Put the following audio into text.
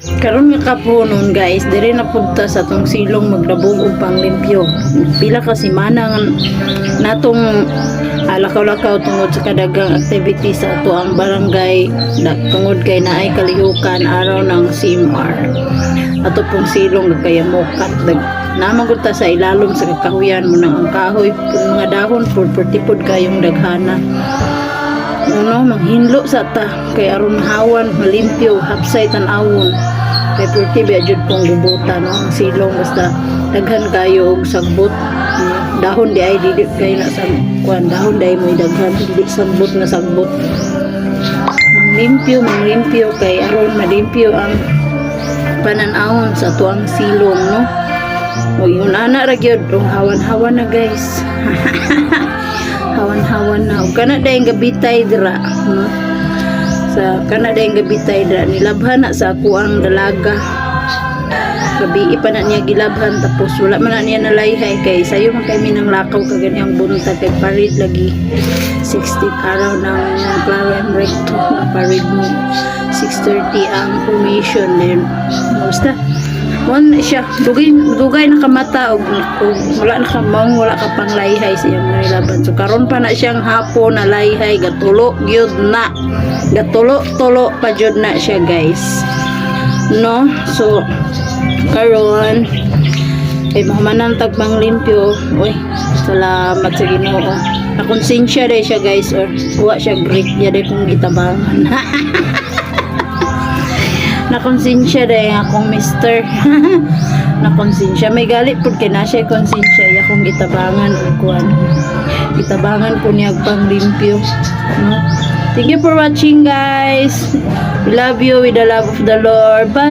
Karon nga kapunon guys, dire na punta sa tong silong maglabog og panglimpyo. Pila ka semana nga natong lakaw-lakaw tungod sa kadagang activity sa ato ang barangay tungod kay naay kalihukan araw ng CMR. Ato pong silong kaya mokat namagunta sa ilalom sa kakahuyan mo ng ang kahoy mga dahon purtipod kayong daghana. Manghinlo sa ta kay aron hawan malimpyo hapsay tan-awon kay purtibi adjud pong gubutan ang silong basta daghan kayo og sagbot dahon di ay dili kay na sa kuan dahon dai mo daghan dili sagbot na sagbot manglimpyo kay aron malimpyo ang panan-awon sa tuang silong no. O yun ana ra gyud hawan-hawan na guys. Hawan-hawan na ug kana dayang gabitay dira no? Sa kana dayang gabitay dira nilabhan na sa ako ang dalaga gabi pa na niya gilabhan tapos wala man na niya nalayhay kay sayo man kay minang lakaw kaganyang buntag kay parid lagi 60 araw ng Clara and Recto na parid mo 6:30 ang formation then basta one siya dugay na kamata og wala na kamang wala ka pang layhay sa iyang nilaban so karon pa na siyang hapon na layhay gatulo gyud na gatulo pa jud na siya guys no. So karon ay mahumanan tagpang limpyo oy salamat sa Ginoo na konsensya day siya guys or wa siya great ya day kung gitabangan na konsensya day akong mister na konsensya may galit pud kay na siya konsensya ya kung gitabangan og kuan gitabangan ko niya pang limpyo no. Thank you for watching guys, we love you with the love of the Lord. Bye.